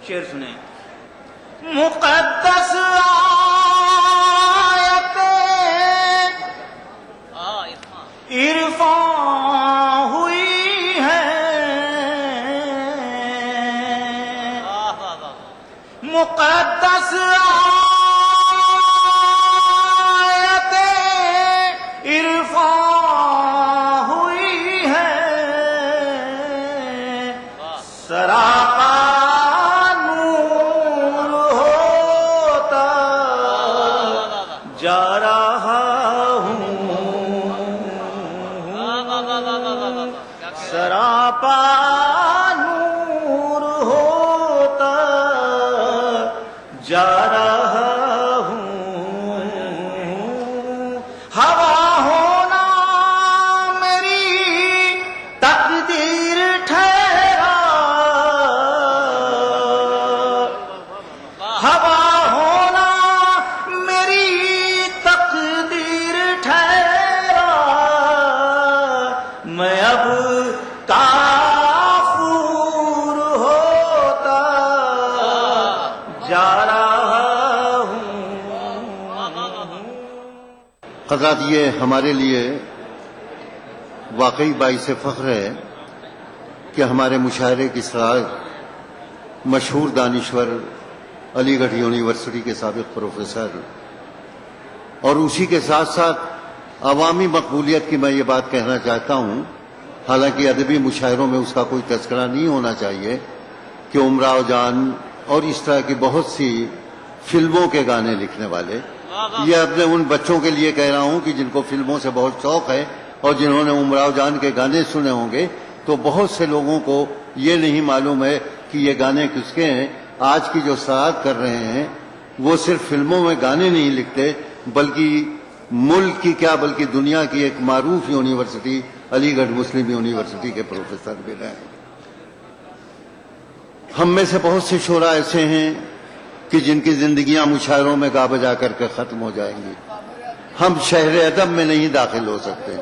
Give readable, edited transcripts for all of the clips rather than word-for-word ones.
شعر سنیں. مقدس آیتیں عرفاں ہوئی ہیں، مقدس آیتیں عرفاں ہوئی ہیں، سراپا نور ہوتا جا رہا ہوں، سراپا نور ہوتا جا رہا ہوں. ہوا ہونا میری تقدیر ٹھہرا، ہوا ہونا میری تقدیر ٹھہرا، میں اب کافور ہوتا جا رہا ہوں. حضرات، یہ ہمارے لیے واقعی باعث فخر ہے کہ ہمارے مشاعرے کی سراغ مشہور دانشور علی گڑھ یونیورسٹی کے سابق پروفیسر اور اسی کے ساتھ ساتھ عوامی مقبولیت کی میں یہ بات کہنا چاہتا ہوں، حالانکہ ادبی مشاعروں میں اس کا کوئی تذکرہ نہیں ہونا چاہیے، کہ امراؤ جان اور اس طرح کی بہت سی فلموں کے گانے لکھنے والے، یہ اپنے ان بچوں کے لیے کہہ رہا ہوں کہ جن کو فلموں سے بہت شوق ہے اور جنہوں نے امراؤ جان کے گانے سنے ہوں گے، تو بہت سے لوگوں کو یہ نہیں معلوم ہے کہ یہ گانے کس کے ہیں. آج کی جو سراغ کر رہے ہیں وہ صرف فلموں میں گانے نہیں لکھتے، بلکہ ملک کی کیا بلکہ دنیا کی ایک معروف یونیورسٹی علی گڑھ مسلم یونیورسٹی کے پروفیسر بھی رہے ہیں. ہم میں سے بہت سے شعراء ایسے ہیں کہ جن کی زندگیاں مشاعروں میں گا بجا کر کے ختم ہو جائیں گی. ہم شہر ادب میں نہیں داخل ہو سکتے،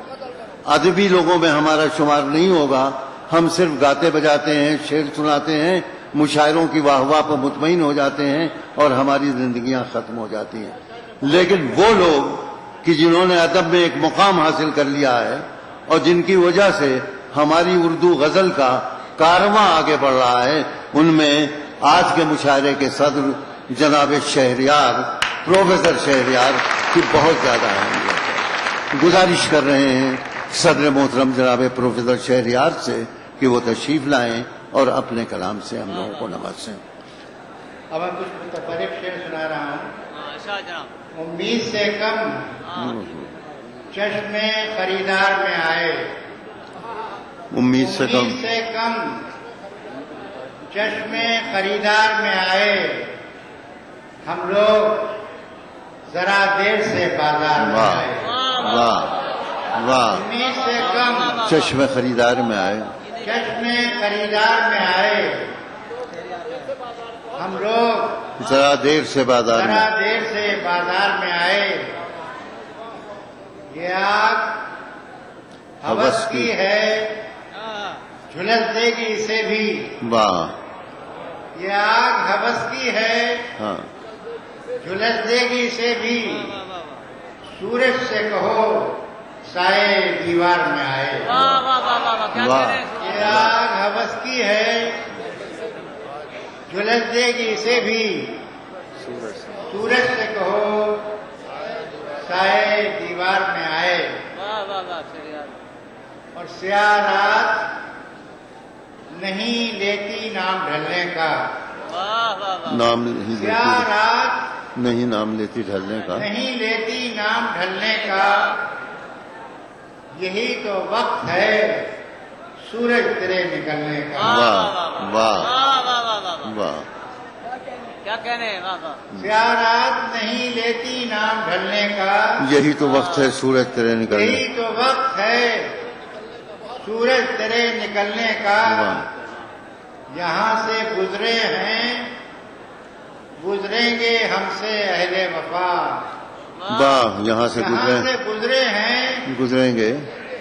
ادبی لوگوں میں ہمارا شمار نہیں ہوگا. ہم صرف گاتے بجاتے ہیں، شعر سناتے ہیں، مشاعروں کی واہ واہ پر مطمئن ہو جاتے ہیں اور ہماری زندگیاں ختم ہو جاتی ہیں. لیکن وہ لوگ کہ جنہوں نے ادب میں ایک مقام حاصل کر لیا ہے اور جن کی وجہ سے ہماری اردو غزل کا کارواں آگے بڑھ رہا ہے، ان میں آج کے مشاعرے کے صدر جناب شہریار پروفیسر شہریار کی بہت زیادہ اہمیت ہے. گزارش کر رہے ہیں صدر محترم جناب پروفیسر شہریار سے کہ وہ تشریف لائیں اور اپنے کلام سے ہم لوگوں کو نوازیں. اب میں کچھ متفرق شعر سنا رہا ہوں. امید سے کم چشم خریدار میں آئے، امید سے کم چشم خریدار میں آئے، ہم لوگ ذرا دیر سے بازار میں آئے. واہ واہ، امید سے کم چشم خریدار میں آئے، چشم خریدار میں آئے، ہم لوگ ذرا دیر سے بازار میں، ذرا دیر سے بازار میں آئے. یہ آگ ہوس کی ہے، جھلس دے گی اسے بھی. واہ، یہ آگ ہوس کی ہے، ہاں، جھلس دے گی اسے بھی. سورج سے کہو سائے دیوار میں آئے. واہ، یہ آگ ہوس کی ہے، جھلس دے گی اسے بھی. سورج سے کہو سائے دیوار میں آئے. اور سیاہ رات نہیں لیتی نام ڈھلنے کا، نام نہیں سیاہ لیتی، رات نہیں نام لیتی ڈھلنے کا، نہیں لیتی نام ڈھلنے کا. یہی تو وقت ہے سورج تیرے نکلنے کا. واہ واہ واہ، کیا کہنے ہیں؟ سیاہ رات نہیں لیتی نام ڈھلنے کا. یہی تو وقت ہے سورج تیرے نکلنے یہی تو وقت ہے سورج تیرے نکلنے کا. واہ، یہاں سے گزرے ہیں، گزریں گے ہم سے اہل وفا. واہ، یہاں سے یہاں سے گزرے ہیں، گزریں گے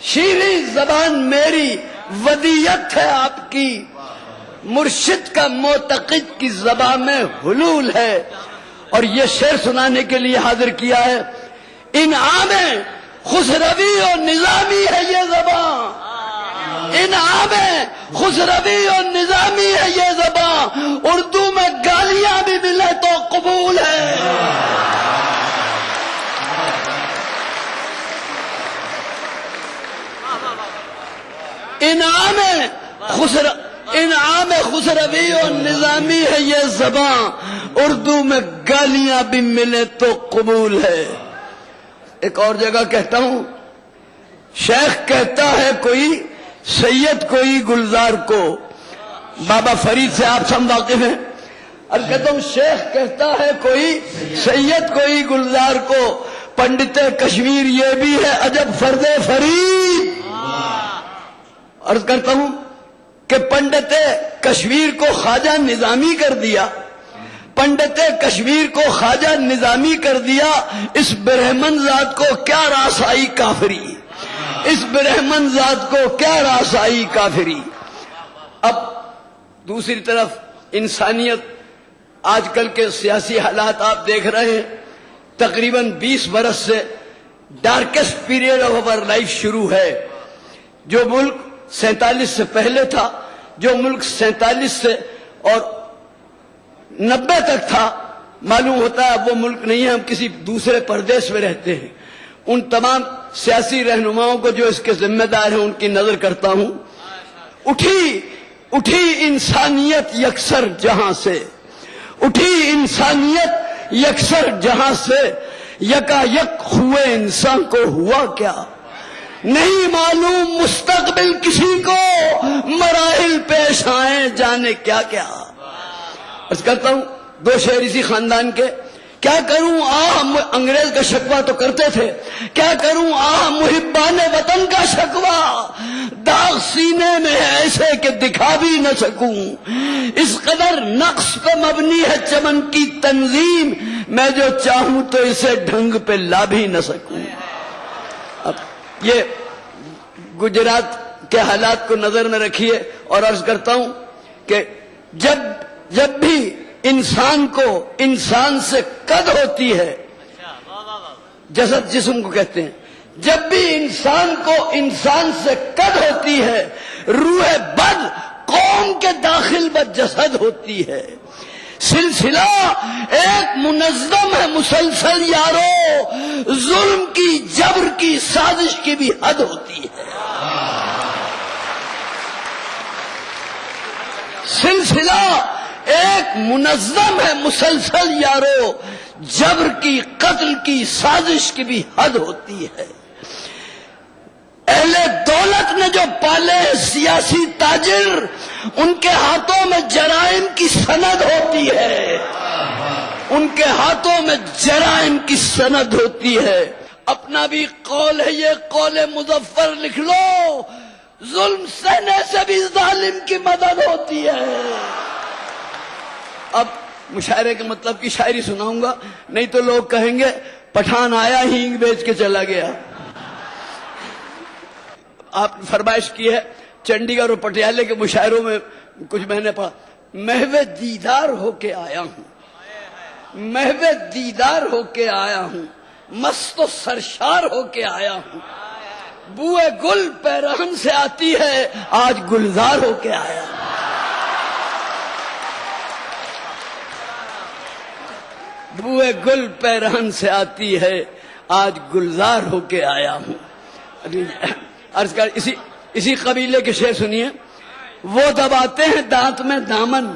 شیریں زبان میری ودیت ہے آپ کی، مرشد کا معتقد کی زبان میں حلول ہے. اور یہ شعر سنانے کے لیے حاضر کیا ہے. انعام خسروی و نظامی ہے یہ زبان، انعام خسروی و نظامی ہے یہ زبان، اردو میں گالیاں بھی ملے تو قبول ہے. انعام خسروی و نظامی ہے یہ زبان، اردو میں گالیاں بھی ملے تو قبول ہے. ایک اور جگہ کہتا ہوں، شیخ کہتا ہے کوئی سید کوئی گلزار کو، بابا فرید سے آپ سب واقف ہیں. اور کہتا ہوں شیخ کہتا ہے کوئی سید کوئی گلزار کو، پنڈت کشمیر یہ بھی ہے عجب فرد فرید. عرض کرتا ہوں کہ پنڈت کشمیر کو خواجہ نظامی کر دیا، پنڈت کشمیر کو خواجہ نظامی کر دیا، اس برہمن ذات کو کیا راس آئی کافری، اس برہمن ذات کو کیا راس آئی کافری. اب دوسری طرف انسانیت، آج کل کے سیاسی حالات آپ دیکھ رہے ہیں. تقریباً 20 برس سے darkest period of over life شروع ہے. جو ملک 47 سے پہلے تھا، جو ملک 47 سے اور 90 تک تھا، معلوم ہوتا ہے اب وہ ملک نہیں ہے، ہم کسی دوسرے پردیش میں رہتے ہیں. ان تمام سیاسی رہنماؤں کو جو اس کے ذمہ دار ہیں ان کی نظر کرتا ہوں. اٹھی انسانیت یکسر جہاں سے، اٹھی انسانیت یکسر جہاں سے، یکا یک ہوئے انسان کو ہوا کیا، نہیں معلوم مستقبل کسی کو، مراحل پیش آئے جانے کیا کیا. عرض کرتا ہوں 2 شعر اسی خاندان کے. کیا کروں انگریز کا شکوہ تو کرتے تھے، کیا کروں محبان وطن کا شکوہ، داغ سینے میں ہے ایسے کہ دکھا بھی نہ سکوں، اس قدر نقص پہ مبنی ہے چمن کی تنظیم، میں جو چاہوں تو اسے ڈھنگ پہ لا بھی نہ سکوں. اب یہ گجرات کے حالات کو نظر میں رکھیے اور عرض کرتا ہوں کہ جب بھی انسان کو انسان سے قد ہوتی ہے، جسد جسم کو کہتے ہیں، جب بھی انسان کو انسان سے قد ہوتی ہے، روح بد قوم کے داخل بد جسد ہوتی ہے. سلسلہ ایک منظم ہے مسلسل یارو، ظلم کی جبر کی سازش کی بھی حد ہوتی ہے. سلسلہ ایک منظم ہے مسلسل یارو، جبر کی قتل کی سازش کی بھی حد ہوتی ہے. اہل دولت نے جو پالے ہیں سیاسی تاجر، ان کے ہاتھوں میں جرائم کی سند ہوتی ہے، ان کے ہاتھوں میں جرائم کی سند ہوتی ہے. اپنا بھی قول ہے یہ قول مظفر لکھ لو، ظلم سہنے سے بھی ظالم کی مدد ہوتی ہے. اب مشاعرے کے مطلب کی شاعری سناؤں گا، نہیں تو لوگ کہیں گے پٹھان آیا ہینگ بیچ کے چلا گیا. آپ نے فرمائش کی ہے چنڈی گڑھ اور پٹیالے کے مشاعروں میں کچھ میں نے پڑھا، محو دیدار ہو کے آیا ہوں، محو دیدار ہو کے آیا ہوں، مست و سرشار ہو کے آیا ہوں، بوئے گل پیرہن سے آتی ہے آج گلزار ہو کے آیا ہوں. بوئے گل پیرہن سے آتی ہے آج گلزار ہو کے آیا ہوں. عرض کر اسی قبیلے کے شعر سنیے. وہ دباتے ہیں دانت میں دامن،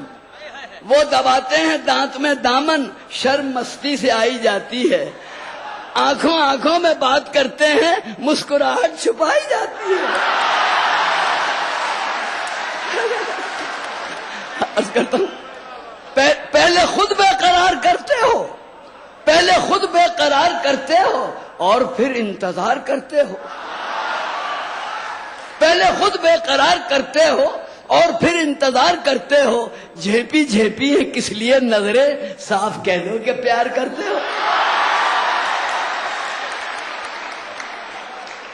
وہ دباتے ہیں دانت میں دامن، شرم مستی سے آئی جاتی ہے، آنکھوں میں بات کرتے ہیں مسکراہٹ چھپائی جاتی ہے. عرض کرتا ہوں پہلے خود بے قرار کرتے ہو، پہلے خود بے قرار کرتے ہو اور پھر انتظار کرتے ہو، پہلے خود بے قرار کرتے ہو اور پھر انتظار کرتے ہو، جھیپی جھیپی ہے کس لیے نظریں، صاف کہہ دو کہ پیار کرتے ہو.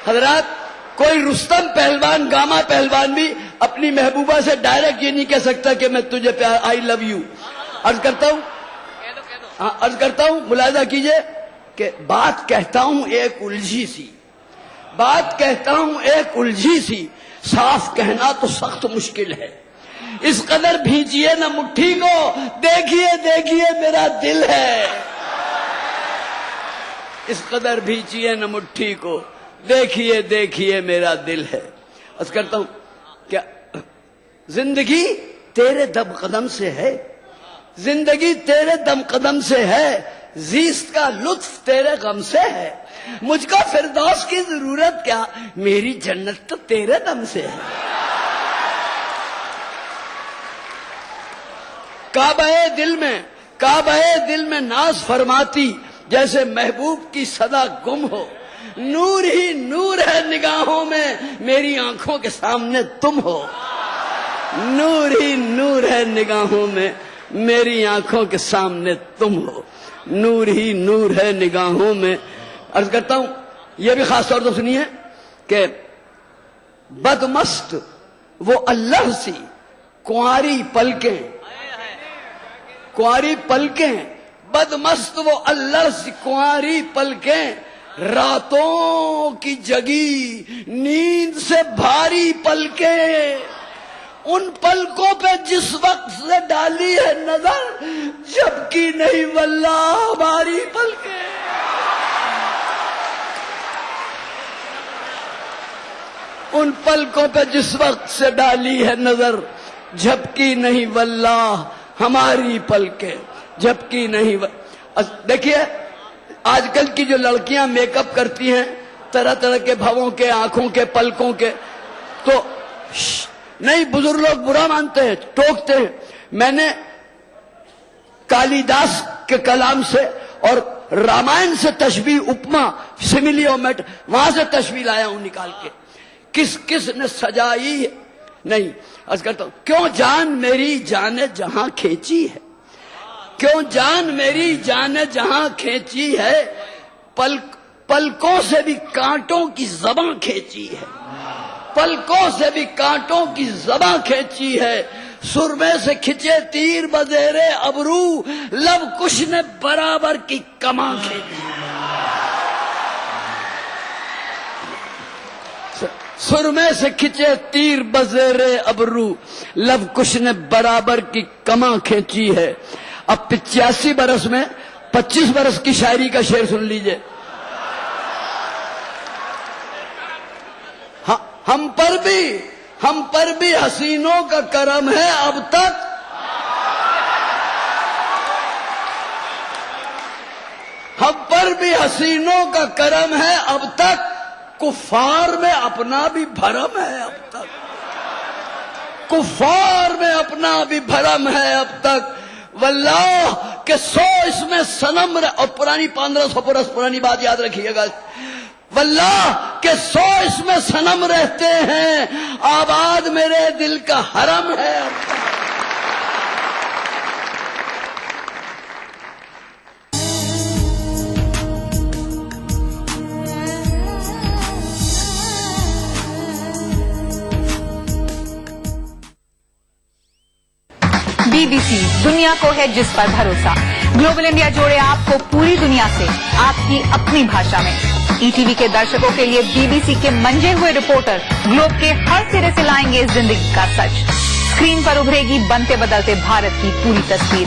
حضرات کوئی رستم پہلوان، گاما پہلوان بھی اپنی محبوبہ سے ڈائریکٹ یہ نہیں کہہ سکتا کہ میں تجھے پیار، آئی لو یو. عرض کرتا ہوں، عرض کرتا ہوں، ملاحظہ کیجئے کہ بات کہتا ہوں ایک الجھی سی، بات کہتا ہوں ایک الجھی سی، صاف کہنا تو سخت مشکل ہے. اس قدر بھیجیے نہ مٹھی کو، دیکھیے دیکھیے میرا دل ہے. اس قدر بھیجیے نہ مٹھی کو، دیکھیے دیکھیے میرا دل ہے. عرض کرتا ہوں کیا زندگی تیرے دم قدم سے ہے، زندگی تیرے دم قدم سے ہے، زیست کا لطف تیرے غم سے ہے. مجھ کو فردوس کی ضرورت کیا، میری جنت تو تیرے دم سے ہے. کعبہ دل میں، کعبہ دل میں ناز فرماتی، جیسے محبوب کی صدا گم ہو. نور ہی نور ہے نگاہوں میں، میری آنکھوں کے سامنے تم ہو. نور ہی نور ہے نگاہوں میں، میری آنکھوں کے سامنے تم ہو. نور ہی نور ہے نگاہوں میں. عرض کرتا ہوں یہ بھی خاص طور سے سنیے کہ بدمست وہ اللہ سی کنواری پلکیں، کنواری پلکیں، بدمست وہ اللہ سی کنواری پلکیں، راتوں کی جگی نیند سے بھاری پلکیں. ان پلکوں پہ جس وقت سے ڈالی ہے نظر، جبکہ نہیں واللہ ہماری پلکیں. ان پلکوں پہ جس وقت سے ڈالی ہے نظر، جھپکی نہیں واللہ ہماری پلکیں، جھپکی نہیں. دیکھیے آج کل کی جو لڑکیاں میک اپ کرتی ہیں طرح طرح کے بھووں کے، آنکھوں کے، پلکوں کے، تو نہیں، بزرگ لوگ برا مانتے ہیں، ٹوکتے ہیں. میں نے کالی داس کے کلام سے اور رامائن سے تشبیہ، اپما، سملی اور میٹ، وہاں سے تشبیہ لایا ہوں نکال کے. کس کس نے سجائی نہیں. عرض کرتا ہوں کیوں جان میری جان جہاں کھینچی ہے، کیوں جان میری جان جہاں کھینچی ہے، پلکوں سے بھی کانٹوں کی زباں کھینچی ہے، پلکوں سے بھی کانٹوں کی زباں کھینچی ہے. سرمے سے کھچے تیر بزیر ابرو، لب کش نے برابر کی کماں کھینچی. سرمے سے کھچے تیر بزیر ابرو، لب کش نے برابر کی کماں کھینچی ہے. اب 85 برس میں 25 برس کی شاعری کا شعر سن لیجئے. ہم پر بھی حسینوں کا کرم ہے اب تک، ہم پر بھی حسینوں کا کرم ہے اب تک، کفار میں اپنا بھی بھرم ہے اب تک، کفار میں اپنا بھی بھرم ہے اب تک. واللہ کہ 100 اس میں صنم اور پرانی 1500 برس پرانی بات یاد رکھیے گا. واللہ کہ 100 اس میں صنم رہتے ہیں، آباد میرے دل کا حرم ہے اب تک. BBC دنیا کو ہے جس پر بھروسہ. گلوبل انڈیا جوڑے آپ کو پوری دنیا سے آپ کی اپنی بھاشا میں. ETV کے درشکوں کے لیے BBC کے منجے ہوئے رپورٹر گلوب کے ہر سرے سے لائیں گے زندگی کا سچ. اسکرین پر ابھرے گی بنتے بدلتے بھارت کی پوری تصویر.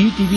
ETV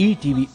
ETV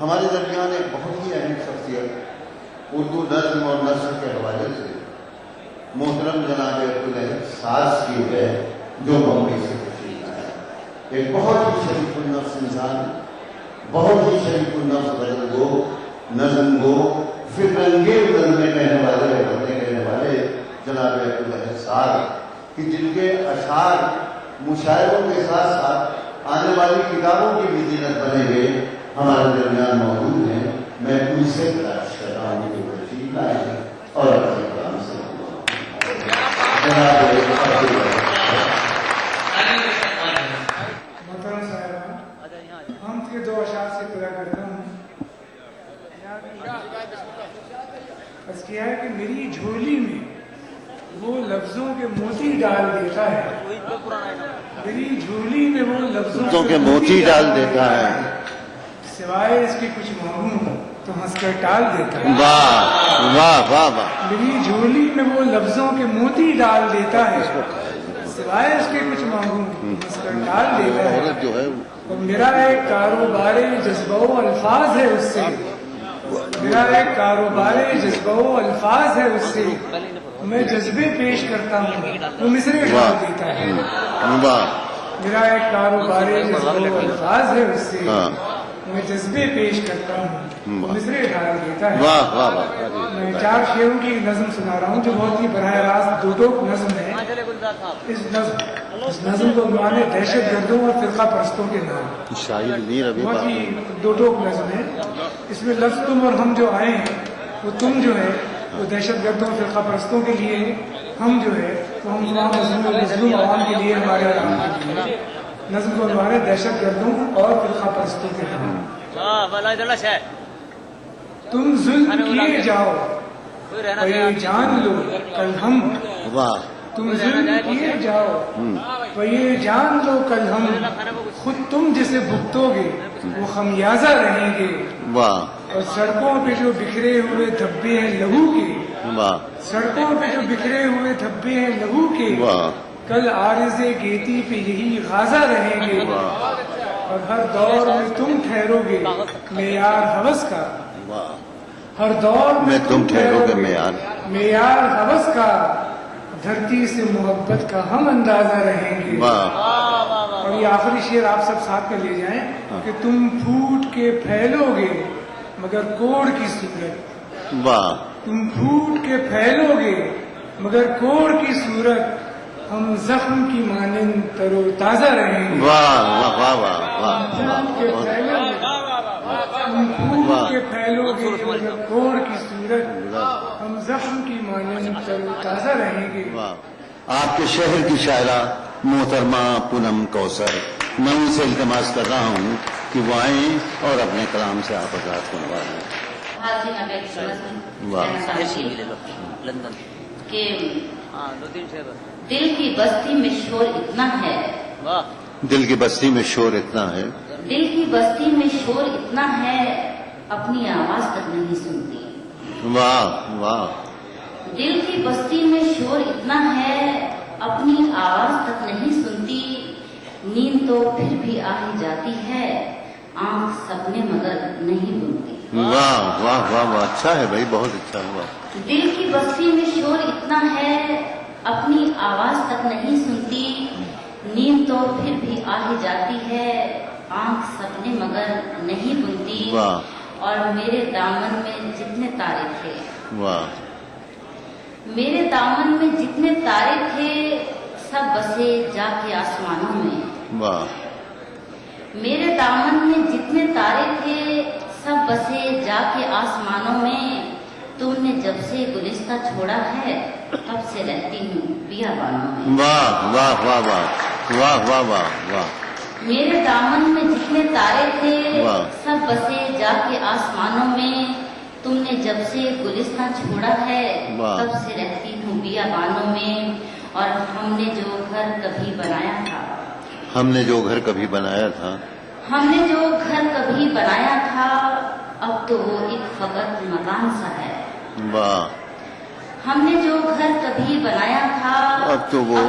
ہمارے درمیان ایک بہت ہی اہم شخصیت اردو نظم اور نثر کے حوالے سے محترم جناب عبدالعزیز ساز کی ہے، جو بمبئی سے تشریف آیا. ایک بہت ہی شریف النفس انسان، بہت ہی شریف النفس غزل گو، نظم گو، پھر رنگین نظمیں کہنے والے، باتیں کہنے والے جناب عبدالعزیز ساز، کہ جن کے اشعار مشاعروں کے ساتھ ساتھ آنے والی کتابوں کی بھی زینت بنے ہوئے ہمارے درمیان موجود ہیں. میں ان سے تلاش کر رہا ہوں کہ وہ تشریف لائیں اور اپنے کلام سے محترم صاحبان، ہم کے دو اشعار سے پورا کرتا ہوں. بس کیا ہے کہ میری جھولی میں وہ لفظوں کے موتی ڈال دیتا ہے، میری جھولی میں وہ لفظوں کے موتی ڈال دیتا ہے، سوائے اس کے کچھ مانگوں تو ہنس کر ٹال دیتا ہے. واہ واہ واہ واہ. میری جھولی میں وہ لفظوں کے موتی ڈال دیتا ہے، سوائے اس کے کچھ مانگوں ہنس کر ٹال دیتا ہے. جو ہے اور میرا ایک کاروبار جذبہ و الفاظ ہے اس سے، میرا ایک کاروبار جذبہ و الفاظ ہے اس سے، میں جذبے پیش کرتا ہوں وہ مصرے ڈال دیتا ہے. میرا ایک کاروبار جذبہ و الفاظ ہے اس سے، میں جذبے پیش کرتا ہوں وہ مصرے ڈال دیتا ہے. میں 4 شعروں کی نظم سنا رہا ہوں جو بہت ہی براہ راست دو ٹوک نظم ہے. اس نظم کو عنوان ہے دہشت گردوں اور فرقہ پرستوں کے نام. بہت ہی دو ٹوک نظم ہے. اس میں لفظ تم اور ہم جو آئے ہیں، وہ تم جو ہے وہ دہشت گردوں اور فرقہ پرستوں کے لیے، ہم جو ہے وہ ہم تمام مظلوم عوام کے لیے، ہمارے عوام کے لیے. نظم کو عنوان ہے دہشت گردوں اور فرقہ پرستوں کے نام. تم ظلم کیے جاؤ اور یہ جان لو کل ہم، تم ظلم کیے جاؤ اور یہ جان لو کل ہم، خود تم جسے بھگتو گے وہ خمیازہ رہیں گے. اور سڑکوں پہ جو بکھرے ہوئے دھبے ہیں لہو کے، سڑکوں پہ جو بکھرے ہوئے دھبے ہیں لہو کے، کل عارض گیتی پہ یہی غازہ رہیں گے. اور ہر دور میں تم ٹھہرو گے معیار ہوس کا، ہر دور میں تم ٹھہرو گے معیار ہوس کا، دھرتی سے محبت کا ہم اندازہ رہیں گے. اور یہ آخری شعر آپ سب ساتھ میں لے جائیں کہ تم پھوٹ کے پھیلو گے مگر کوڑ کی صورت، تم پھوٹ کے پھیلو گے مگر کوڑ کی صورت، ہم زخم کی مانند تر و تازہ رہیں گے. تم پھوٹ کے پھیلو گے مگر کوڑ کی صورت، ہم زخم کی مانند تر و تازہ رہیں گے. آپ کے شہر کی شاعرہ محترمہ پونم کوثر، میں ان سے التماس کر رہا ہوں کہ وہ آئیں اور اپنے کلام سے آپ آغاز کروائیں. دل کی بستی میں شور اتنا ہے، دل کی بستی میں شور اتنا ہے، دل کی بستی میں شور اتنا ہے، اپنی آواز تک نہیں سنتی. واہ واہ. دل کی بستی میں شور اتنا ہے، اپنی آواز تک نہیں سنتی، نیند تو پھر بھی آ ہی جاتی ہے، آنکھ سپنے مگر نہیں بنتی. واہ واہ واہ واہ. اچھا ہے بھائی، بہت اچھا ہوا. دل کی بستی میں شور اتنا ہے، اپنی آواز تک نہیں سنتی، نیند تو پھر بھی آ ہی جاتی ہے، آنکھ سپنے مگر نہیں بنتی. اور میرے دامن میں جتنے تارے تھے، میرے دامن میں جتنے تارے تھے، سب بسے جا کے آسمانوں میں. میرے دامن میں جتنے تارے تھے، سب بسے جا کے آسمانوں میں. تم نے جب سے گلستہ چھوڑا ہے، تب سے رہتی ہوں بیابانوں میں. واہ واہ واہ واہ واہ واہ واہ واہ. میرے دامن میں جتنے تارے تھے، سب بسے جا کے آسمانوں میں. تم نے جب سے گلستہ چھوڑا ہے، تب سے رہتی ہوں بیابانوں میں. اور ہم نے جو گھر کبھی بنایا تھا، ہم نے جو گھر کبھی بنایا تھا، ہم نے جو گھر کبھی بنایا تھا، اب تو وہ ایک فقط مکان سا ہے. واہ. ہم نے جو گھر کبھی بنایا تھا، اب تو وہ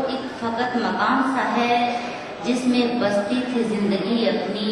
ایک فقط مکان سا ہے، جس میں بستی تھی زندگی اپنی،